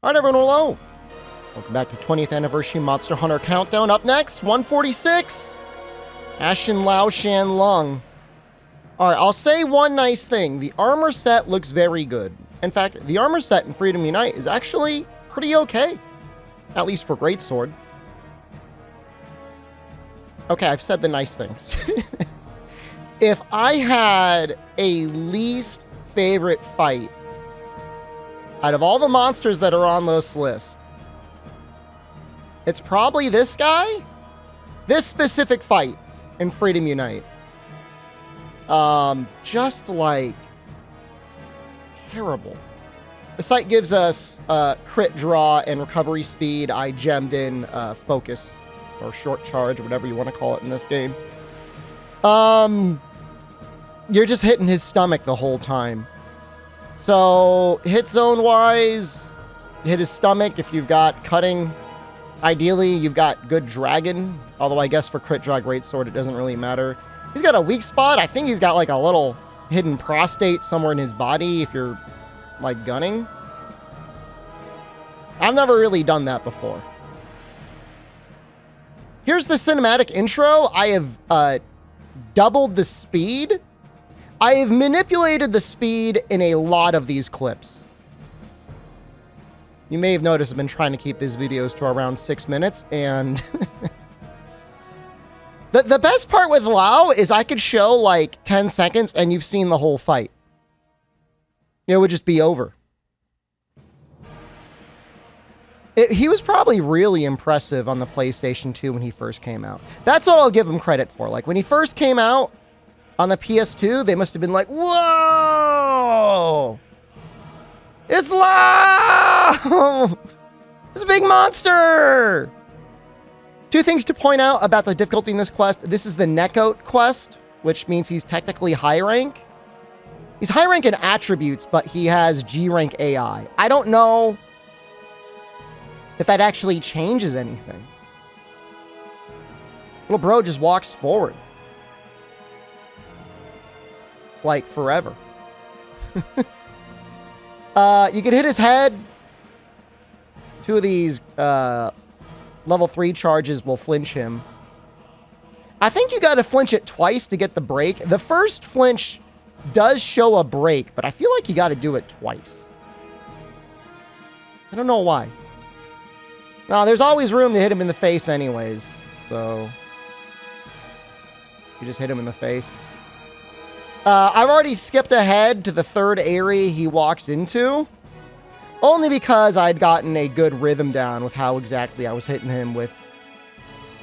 Alright everyone, hello! Welcome back to 20th Anniversary Monster Hunter Countdown. Up next, 146! Ashen Lao Shan-Lung. Alright, I'll say one nice thing. The armor set looks very good. In fact, the armor set in Freedom Unite is actually pretty okay. At least for Greatsword. Okay, I've said the nice things. If I had a least favorite fight out of all the monsters that are on this list, it's probably this guy. This specific fight in Freedom Unite. Just like terrible. The site gives us crit draw and recovery speed. I gemmed in focus or short charge, or whatever you want to call it in this game. You're just hitting his stomach the whole time. So hit zone wise, hit his stomach. If you've got cutting, ideally you've got good dragon. Although I guess for crit draw greatsword, it doesn't really matter. He's got a weak spot. I think he's got like a little hidden prostate somewhere in his body if you're like gunning. I've never really done that before. Here's the cinematic intro. I have doubled the speed. I have manipulated the speed in a lot of these clips. You may have noticed I've been trying to keep these videos to around 6 minutes, and the best part with Lao is I could show like 10 seconds and you've seen the whole fight. It would just be over. He was probably really impressive on the PlayStation 2 when he first came out. That's what I'll give him credit for. Like, when he first came out on the PS2, they must have been like, whoa! It's Lao! It's a big monster! Two things to point out about the difficulty in this quest. This is the Neckout quest, which means he's technically high rank. He's high rank in attributes, but he has G rank AI. I don't know if that actually changes anything. Little bro just walks forward. Like forever. You could hit his head. Two of these level 3 charges will flinch him. I think you got to flinch it twice to get the break. The first flinch does show a break, but I feel like you got to do it twice. I don't know why. No, there's always room to hit him in the face anyways. So you just hit him in the face. I've already skipped ahead to the third area he walks into. Only because I'd gotten a good rhythm down with how exactly I was hitting him with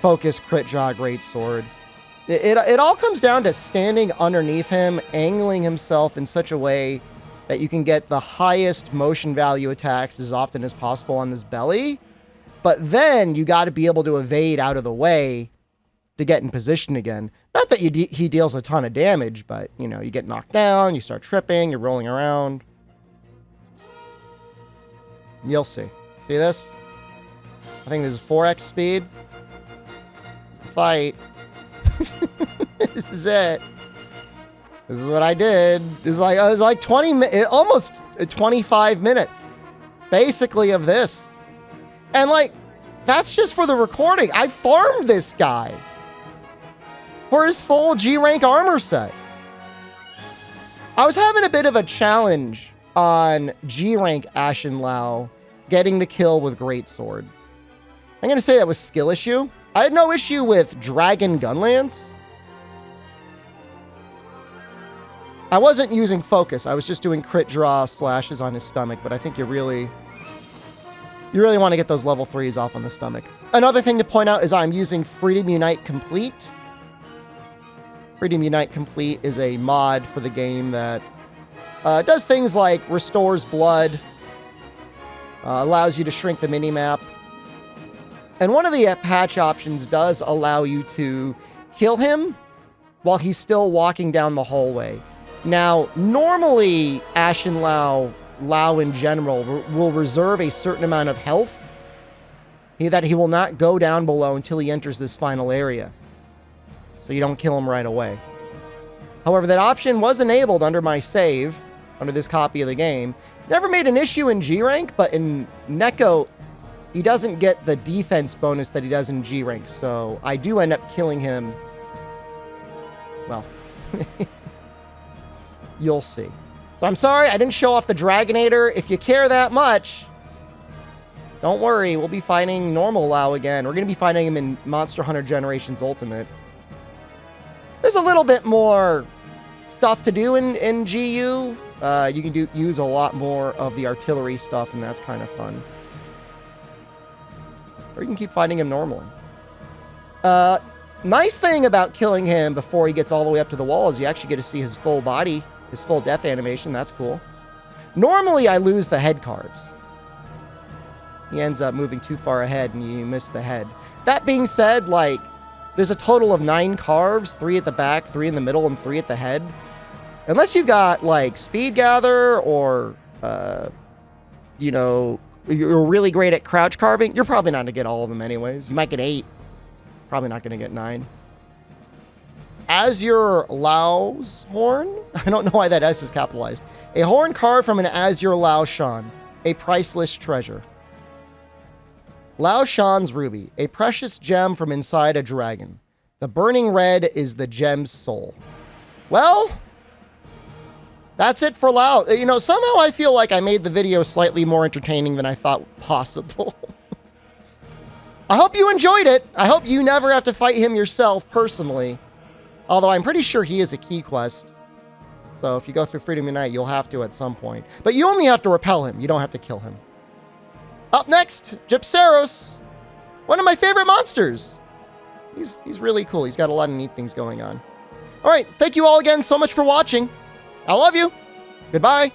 focus, crit draw, greatsword. It all comes down to standing underneath him, angling himself in such a way that you can get the highest motion value attacks as often as possible on his belly. But then you got to be able to evade out of the way to get in position again. Not that he deals a ton of damage, but, you know, you get knocked down, you start tripping, you're rolling around. You'll see. See this? I think this is 4x speed. It's the fight. This is it. This is what I did. It was like 20 almost 25 minutes, basically, of this. And like, that's just for the recording. I farmed this guy for his full G rank armor set. I was having a bit of a challenge on G rank Ashen Lao getting the kill with greatsword. I'm going to say that was skill issue. I had no issue with Dragon Gunlance. I wasn't using focus. I was just doing crit draw slashes on his stomach, but I think you really want to get those level 3s off on the stomach. Another thing to point out is I'm using Freedom Unite Complete. Freedom Unite Complete is a mod for the game that does things like restores blood, allows you to shrink the minimap. And one of the patch options does allow you to kill him while he's still walking down the hallway. Now, normally, Ashen Lao in general will reserve a certain amount of health that he will not go down below until he enters this final area. So you don't kill him right away. However, that option was enabled under my save, under this copy of the game. Never made an issue in G rank, but in Neko, he doesn't get the defense bonus that he does in G rank. So I do end up killing him. Well, you'll see. So I'm sorry I didn't show off the Dragonator. If you care that much, don't worry. We'll be fighting normal Lao again. We're going to be fighting him in Monster Hunter Generations Ultimate. There's a little bit more stuff to do in GU. You can use a lot more of the artillery stuff, and that's kind of fun. Or you can keep fighting him normally. Nice thing about killing him before he gets all the way up to the wall is you actually get to see his full body, his full death animation. That's cool. Normally, I lose the head carves. He ends up moving too far ahead, and you miss the head. That being said, like, there's a total of 9 carves, 3 at the back, 3 in the middle, and 3 at the head. Unless you've got, like, Speed Gather or, you know, you're really great at crouch carving, you're probably not going to get all of them anyways. You might get 8. Probably not going to get 9. Azure Lao's horn? I don't know why that S is capitalized. A horn carved from an Azure Lao Shan. A priceless treasure. Lao Shan's ruby. A precious gem from inside a dragon. The burning red is the gem's soul. Well, that's it for Lao. You know, somehow I feel like I made the video slightly more entertaining than I thought possible. I hope you enjoyed it. I hope you never have to fight him yourself personally. Although I'm pretty sure he is a key quest. So if you go through Freedom Unite, you'll have to at some point. But you only have to repel him. You don't have to kill him. Up next, Gypceros. One of my favorite monsters. He's really cool. He's got a lot of neat things going on. All right. Thank you all again so much for watching. I love you. Goodbye.